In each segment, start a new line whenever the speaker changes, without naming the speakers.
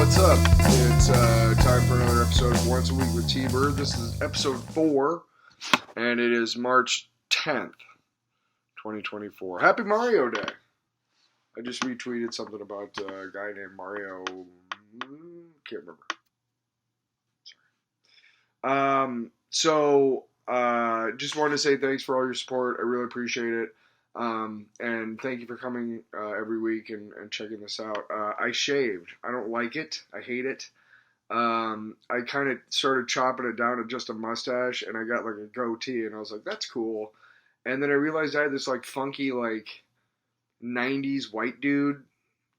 What's up? It's time for another episode of Once a Week with T-Bird. This is episode 4, and it is March 10th, 2024. Happy Mario Day! I just retweeted something about a guy named Mario. Can't remember. Sorry. Just wanted to say thanks for all your support. I really appreciate it. And thank you for coming every week and checking this out. I shaved. I don't like it. I hate it. I kind of started chopping it down to just a mustache, and I got like a goatee, and I was like, that's cool. And then I realized I had this like funky like 90s white dude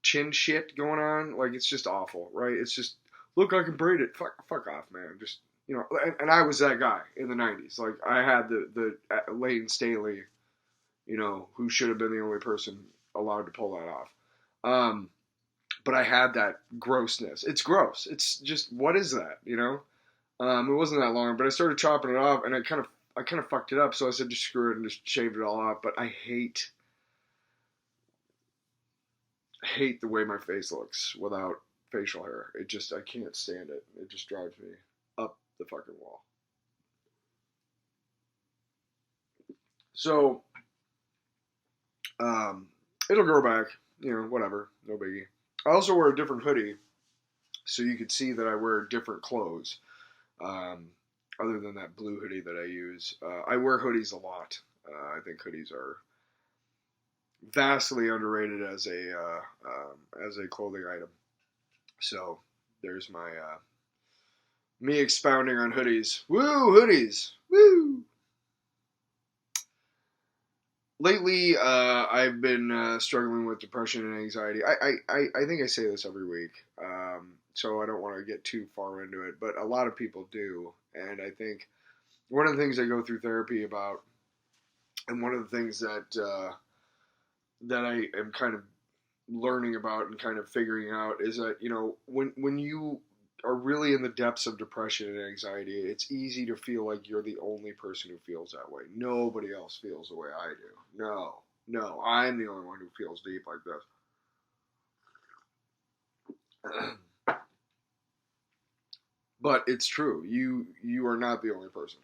chin shit going on. Like, it's just awful, right? It's just, look, I can braid it. Fuck off, man. Just, you know, and I was that guy in the 90s. Like, I had the Layton Staley, you know, who should have been the only person allowed to pull that off. But I had that grossness. It's gross. It's just, what is that, you know? It wasn't that long, but I started chopping it off, and I kind of fucked it up, so I said just screw it and just shaved it all off. But I hate the way my face looks without facial hair. It just, I can't stand it. It just drives me up the fucking wall. So, it'll grow back, you know, whatever, no biggie. I also wear a different hoodie, so you could see that I wear different clothes, other than that blue hoodie that I use. I wear hoodies a lot. I think hoodies are vastly underrated as a clothing item. So there's my me expounding on hoodies. Woo, hoodies! Woo! Lately, I've been struggling with depression and anxiety. I think I say this every week, so I don't want to get too far into it, but a lot of people do. And I think one of the things I go through therapy about, and one of the things that I am kind of learning about and kind of figuring out is that, you know, when you are really in the depths of depression and anxiety, it's easy to feel like you're the only person who feels that way. Nobody else feels the way I do. No, I'm the only one who feels deep like this. But it's true. You are not the only person.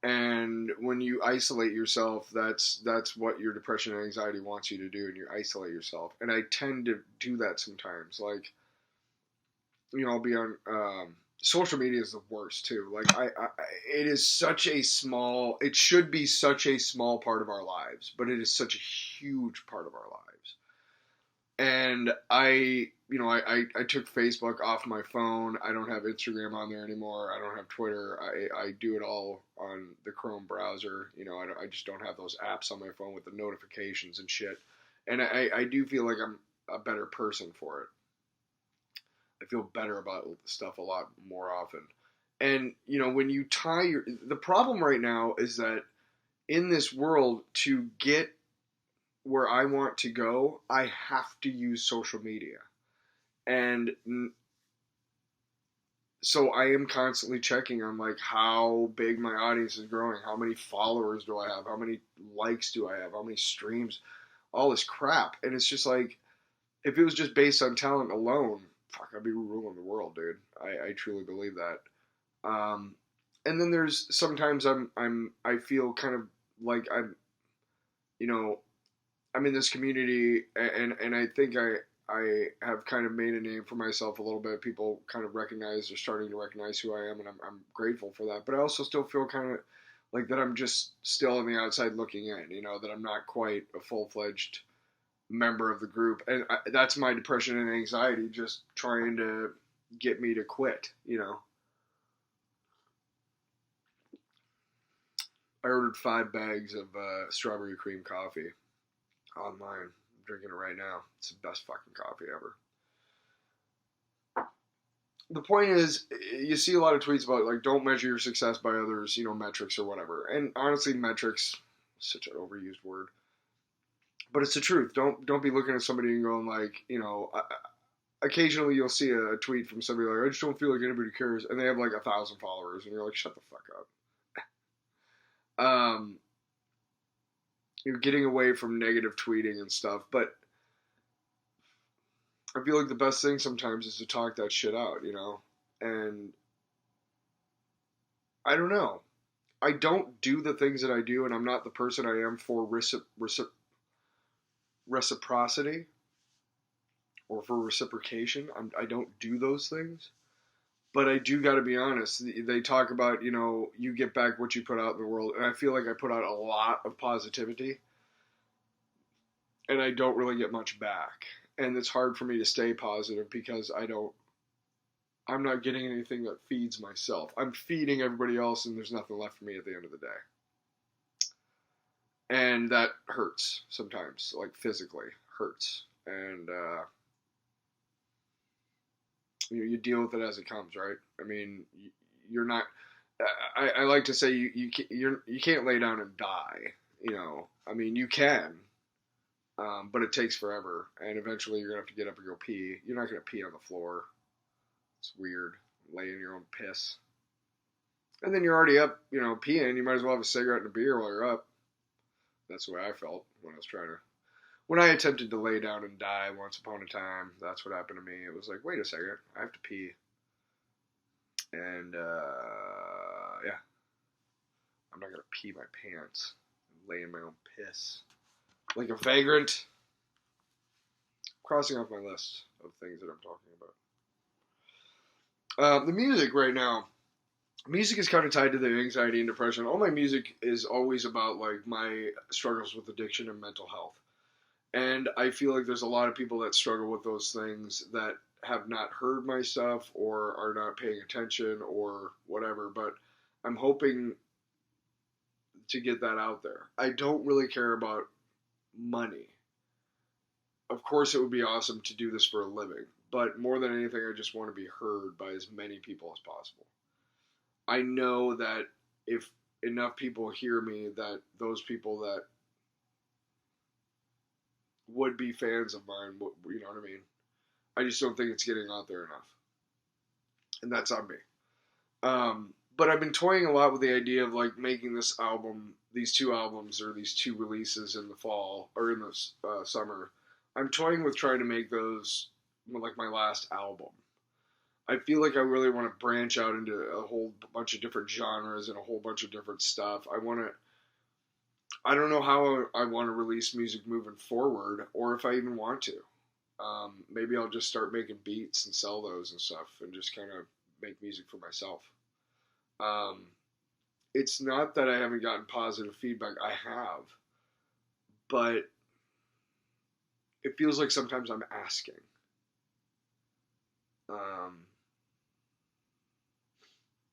And when you isolate yourself, that's what your depression and anxiety wants you to do, and you isolate yourself. And I tend to do that sometimes. Like, you know, I'll be on social media is the worst too. Like, it is such a small. It should be such a small part of our lives, but it is such a huge part of our lives. And I took Facebook off my phone. I don't have Instagram on there anymore. I don't have Twitter. I do it all on the Chrome browser. You know, I just don't have those apps on my phone with the notifications and shit. And I do feel like I'm a better person for it. I feel better about stuff a lot more often. And, you know, when you the problem right now is that in this world, to get where I want to go, I have to use social media. And so I am constantly checking on like how big my audience is growing, how many followers do I have, how many likes do I have, how many streams, all this crap. And it's just like, if it was just based on talent alone, fuck, I'd be ruling the world, dude. I truly believe that. And then there's sometimes I feel kind of like you know, I'm in this community, and I think I have kind of made a name for myself a little bit. People kind of recognize, or starting to recognize who I am, and I'm grateful for that. But I also still feel kind of like that I'm just still on the outside looking in, you know, that I'm not quite a full-fledged member of the group. And that's my depression and anxiety just trying to get me to quit, you know. I ordered 5 bags of strawberry cream coffee online. I'm drinking it right now. It's the best fucking coffee ever. The point is, you see a lot of tweets about, like, don't measure your success by others, you know, metrics or whatever. And honestly, metrics, such an overused word. But it's the truth. Don't be looking at somebody and going, like, you know, occasionally you'll see a tweet from somebody like, I just don't feel like anybody cares. And they have, like, 1,000 followers. And you're like, shut the fuck up. You're getting away from negative tweeting and stuff. But I feel like the best thing sometimes is to talk that shit out, you know? And I don't know. I don't do the things that I do, and I'm not the person I am for reciprocity or for reciprocation. I don't do those things. But I do got to be honest. They talk about, you get back what you put out in the world. And I feel like I put out a lot of positivity, and I don't really get much back. And it's hard for me to stay positive because I'm not getting anything that feeds myself. I'm feeding everybody else, and there's nothing left for me at the end of the day. And that hurts sometimes, like physically hurts. And you deal with it as it comes, right? I mean, you're not. I like to say you can't lay down and die. I mean, you can, but it takes forever, and eventually you're gonna have to get up and go pee. You're not gonna pee on the floor. It's weird, lay in your own piss, and then you're already up, peeing. You might as well have a cigarette and a beer while you're up. That's the way I felt when I attempted to lay down and die once upon a time. That's what happened to me. It was like, wait a second, I have to pee. And, yeah. I'm not going to pee my pants and lay in my own piss. Like a vagrant. Crossing off my list of things that I'm talking about. The music right now. Music is kind of tied to the anxiety and depression. All my music is always about, like, my struggles with addiction and mental health. And I feel like there's a lot of people that struggle with those things that have not heard my stuff or are not paying attention or whatever. But I'm hoping to get that out there. I don't really care about money. Of course, it would be awesome to do this for a living. But more than anything, I just want to be heard by as many people as possible. I know that if enough people hear me, that those people that would be fans of mine, you know what I mean? I just don't think it's getting out there enough. And that's on me. But I've been toying a lot with the idea of like making this album, these two albums or these two releases in the fall or in the summer. I'm toying with trying to make those like my last album. I feel like I really want to branch out into a whole bunch of different genres and a whole bunch of different stuff. I don't know how I want to release music moving forward or if I even want to. Maybe I'll just start making beats and sell those and stuff and just kind of make music for myself. It's not that I haven't gotten positive feedback. I have. But it feels like sometimes I'm asking.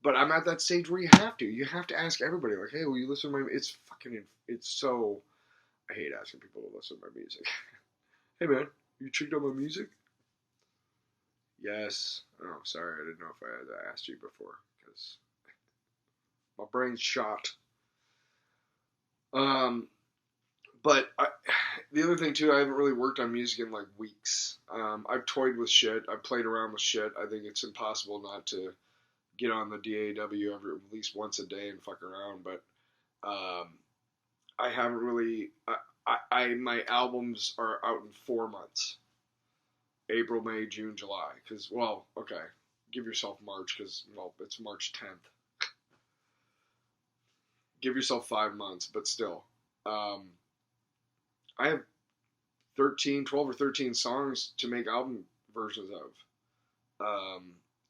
But I'm at that stage where you have to. You have to ask everybody, like, hey, will you listen to my... It's so... I hate asking people to listen to my music. Hey, man, you checked out my music? Yes. Oh, sorry, I didn't know if I had asked you before, because my brain's shot. But the other thing, too, I haven't really worked on music in, like, weeks. I've toyed with shit. I've played around with shit. I think it's impossible not to get on the DAW at least once a day and fuck around, but I haven't really... my albums are out in 4 months. April, May, June, July. Because, well, okay, give yourself March, because, well, it's March 10th. Give yourself 5 months, but still. I have 12 or 13 songs to make album versions of.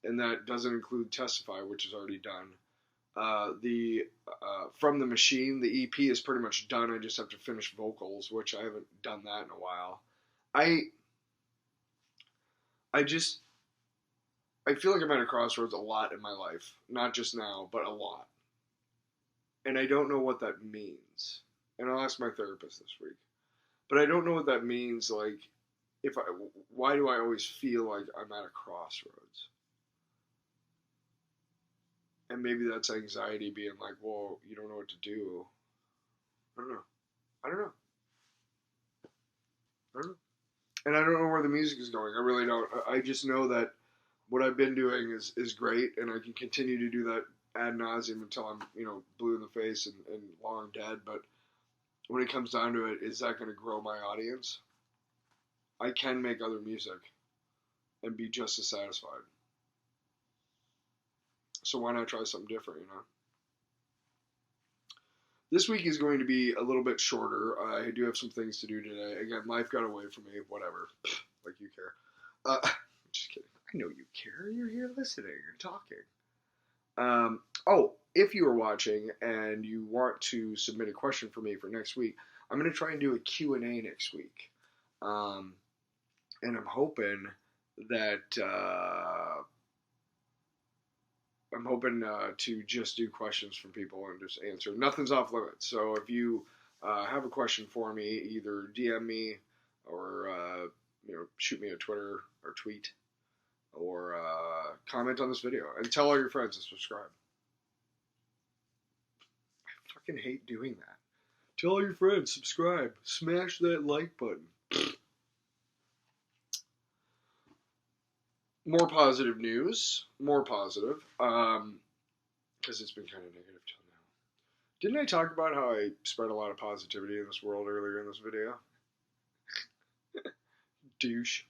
And that doesn't include Testify, which is already done. The From the Machine, the EP is pretty much done. I just have to finish vocals, which I haven't done that in a while. I feel like I'm at a crossroads a lot in my life. Not just now, but a lot. And I don't know what that means. And I'll ask my therapist this week. But I don't know what that means, like, why do I always feel like I'm at a crossroads? And maybe that's anxiety being like, well, you don't know what to do. I don't know. And I don't know where the music is going. I really don't. I just know that what I've been doing is great, and I can continue to do that ad nauseum until I'm, blue in the face and long dead. But when it comes down to it, is that going to grow my audience? I can make other music. and be just as satisfied. So why not try something different, you know? This week is going to be a little bit shorter. I do have some things to do today. Again, life got away from me. Whatever. Like you care. Just kidding. I know you care. You're here listening. You're talking. If you are watching and you want to submit a question for me for next week, I'm going to try and do a Q&A next week. And I'm hoping that to just do questions from people and just answer. Nothing's off limits. So if you have a question for me, either DM me or shoot me a Twitter or tweet or comment on this video and tell all your friends to subscribe. I fucking hate doing that. Tell all your friends, subscribe, smash that like button. More positive news. More positive. Because it's been kind of negative till now. Didn't I talk about how I spread a lot of positivity in this world earlier in this video? Douche.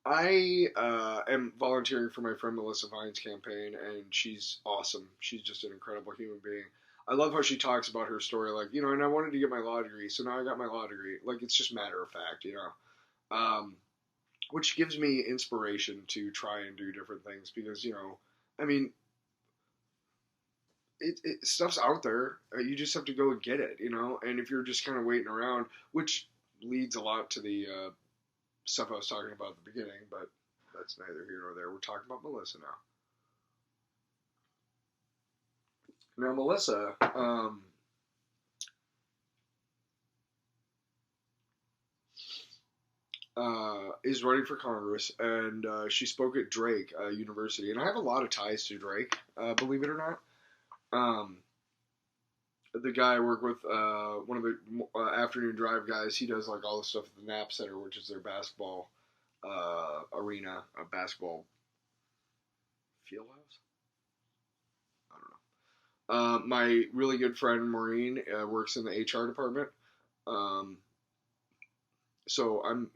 I am volunteering for my friend Melissa Vine's campaign, and she's awesome. She's just an incredible human being. I love how she talks about her story, like, and I wanted to get my law degree, so now I got my law degree. Like, it's just matter of fact, which gives me inspiration to try and do different things because, stuff's out there. You just have to go and get it, and if you're just kind of waiting around, which leads a lot to the stuff I was talking about at the beginning, but that's neither here nor there. We're talking about Melissa now. Now, Melissa, is running for Congress, and she spoke at Drake University. And I have a lot of ties to Drake, believe it or not. The guy I work with, one of the afternoon drive guys, he does like all the stuff at the Knapp Center, which is their basketball arena, basketball field house. My really good friend Maureen works in the HR department. So I'm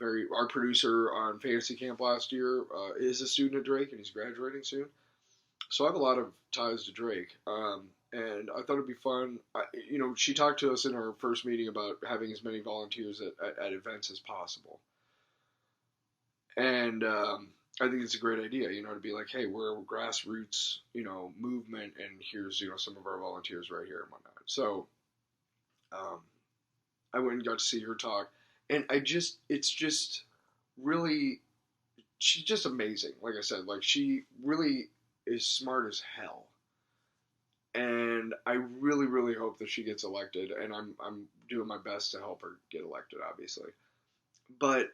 our producer on Fantasy Camp last year is a student at Drake, and he's graduating soon. So I have a lot of ties to Drake. And I thought it'd be fun. She talked to us in our first meeting about having as many volunteers at events as possible. And I think it's a great idea, to be like, hey, we're a grassroots, movement, and here's, some of our volunteers right here and whatnot. So I went and got to see her talk. And it's just really, she's just amazing. Like I said, like she really is smart as hell. And I really, really hope that she gets elected. And I'm doing my best to help her get elected, obviously. But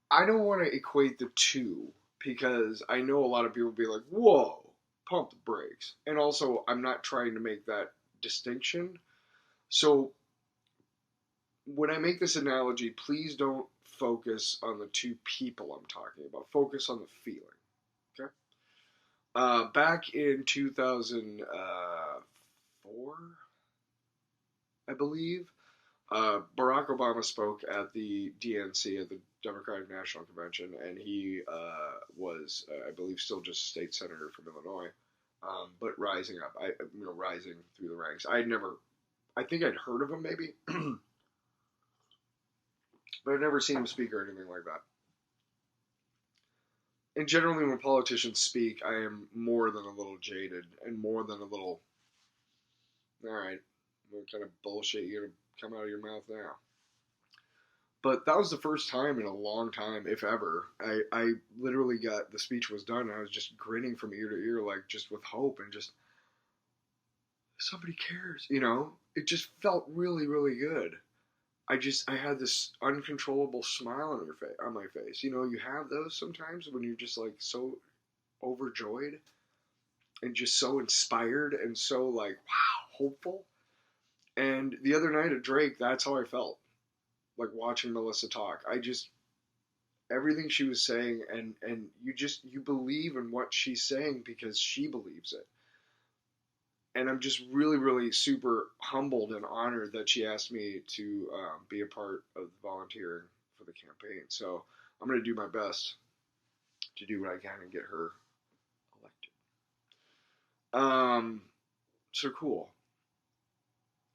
I don't want to equate the two because I know a lot of people will be like, whoa, pump the brakes. And also, I'm not trying to make that distinction. So when I make this analogy, please don't focus on the two people I'm talking about. Focus on the feeling. Okay? Back in 2004, I believe, Barack Obama spoke at the DNC, at the Democratic National Convention, and he was, I believe, still just a state senator from Illinois, but rising up, rising through the ranks. I think I'd heard of him maybe, but I'd never seen him speak or anything like that. And generally, when politicians speak, I am more than a little jaded and more than a little, all right, what kind of bullshit you're going to come out of your mouth now? But that was the first time in a long time, if ever, I literally got, the speech was done, and I was just grinning from ear to ear, like, just with hope, and just, somebody cares, It just felt really, really good. I had this uncontrollable smile on my face. You have those sometimes when you're just, like, so overjoyed, and just so inspired, and so, like, wow, hopeful. And the other night at Drake, that's how I felt. Like watching Melissa talk. Everything she was saying, and you believe in what she's saying because she believes it. and I'm just really, really super humbled and honored that she asked me to be a part of the volunteering for the campaign. So I'm going to do my best to do what I can and get her elected. So cool.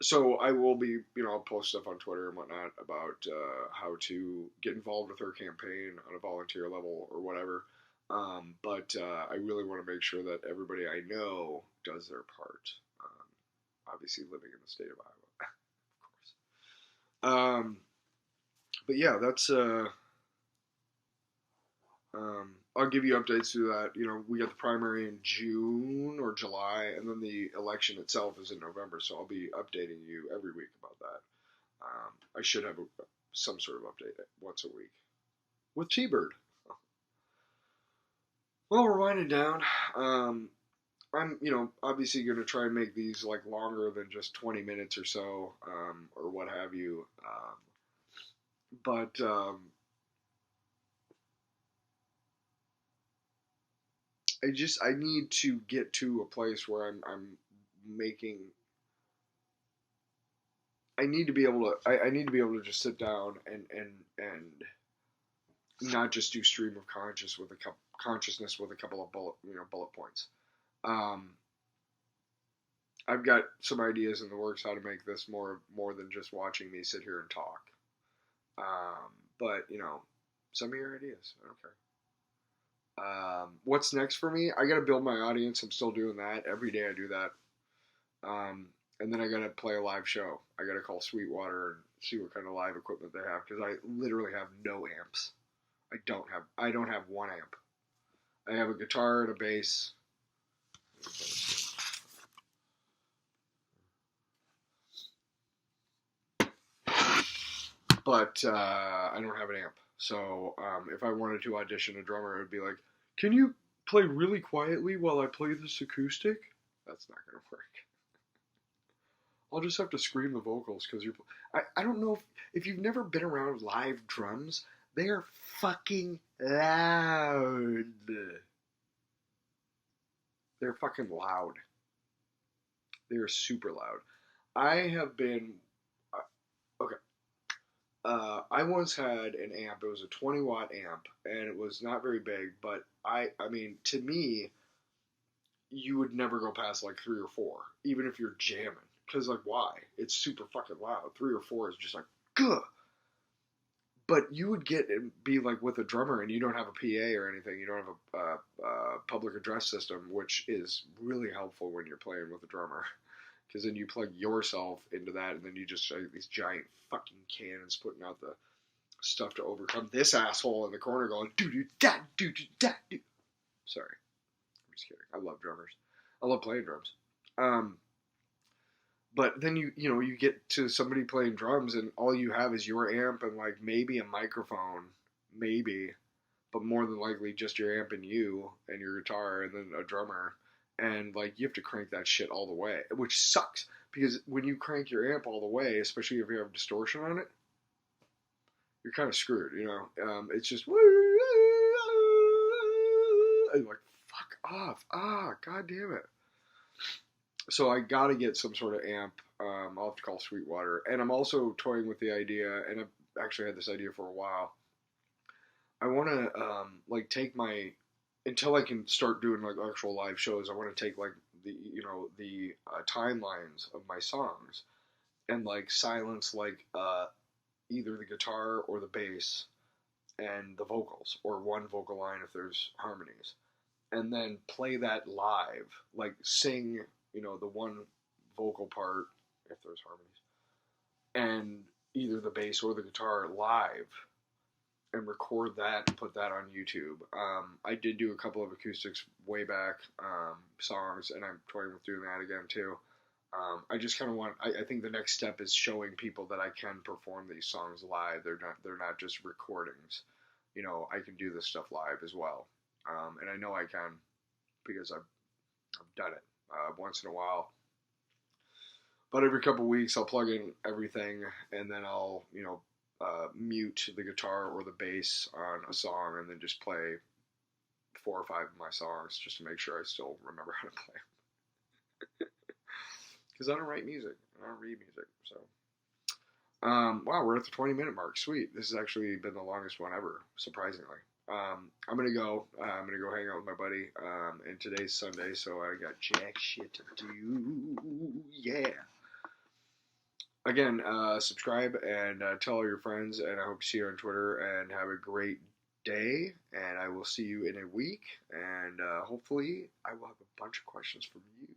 So I will be, I'll post stuff on Twitter and whatnot about how to get involved with her campaign on a volunteer level or whatever. But I really want to make sure that everybody I know does their part. Obviously, living in the state of Iowa, of course. But yeah, that's. I'll give you updates to that. We got the primary in June or July, and then the election itself is in November. So I'll be updating you every week about that. I should have some sort of update once a week with T-Bird. Well, we're winding down. I'm, obviously going to try and make these like longer than just 20 minutes or so, or what have you. But I need to get to a place where I'm making. I need to be able to. I need to be able to just sit down and not just do stream of consciousness with a couple of bullet points. I've got some ideas in the works how to make this more than just watching me sit here and talk. But send me your ideas. I don't care. What's next for me? I got to build my audience. I'm still doing that every day. I do that. And then I got to play a live show. I got to call Sweetwater and see what kind of live equipment they have because I literally have no amps. I don't have one amp. I have a guitar and a bass. But I don't have an amp. So if I wanted to audition a drummer, it would be like, can you play really quietly while I play this acoustic? That's not going to work. I'll just have to scream the vocals because I don't know if you've never been around live drums. They are fucking loud. They're fucking loud. They are super loud. I have been okay. I once had an amp. It was a 20-watt amp, and it was not very big. But I mean, to me, you would never go past like 3 or 4, even if you're jamming. Because like, why? It's super fucking loud. 3 or 4 is just like, gah. But you would be like with a drummer, and you don't have a PA or anything. You don't have a public address system, which is really helpful when you're playing with a drummer. Because then you plug yourself into that, and then you just have these giant fucking cannons putting out the stuff to overcome this asshole in the corner going doo-doo-da, doo-doo-da-doo. Sorry. I'm just kidding. I love drummers. I love playing drums. But then you get to somebody playing drums, and all you have is your amp and like maybe a microphone, maybe, but more than likely just your amp and you and your guitar and then a drummer. And like you have to crank that shit all the way, which sucks because when you crank your amp all the way, especially if you have distortion on it, you're kind of screwed. It's just and like fuck off, god damn it. So I got to get some sort of amp. I'll have to call Sweetwater, and I'm also toying with the idea, and I've actually had this idea for a while. I want to like take my until I can start doing like actual live shows. I want to take like the timelines of my songs and like silence like either the guitar or the bass and the vocals or one vocal line if there's harmonies, and then play that live, like sing the one vocal part if there's harmonies, and either the bass or the guitar live and record that and put that on YouTube. I did do a couple of acoustics way back, songs, and I'm toying with doing that again too. I just kind of want. I think the next step is showing people that I can perform these songs live. They're not just recordings. I can do this stuff live as well, and I know I can because I've done it once in a while. But every couple weeks, I'll plug in everything, and then I'll mute the guitar or the bass on a song, and then just play 4 or 5 of my songs just to make sure I still remember how to play them. because I don't write music. I don't read music. So, wow, we're at the 20-minute mark. Sweet. This has actually been the longest one ever, surprisingly. I'm gonna go. I'm gonna go hang out with my buddy. And today's Sunday, so I got jack shit to do. Yeah. Again, subscribe and tell all your friends, and I hope to see you on Twitter. And have a great day. And I will see you in a week. And hopefully, I will have a bunch of questions from you.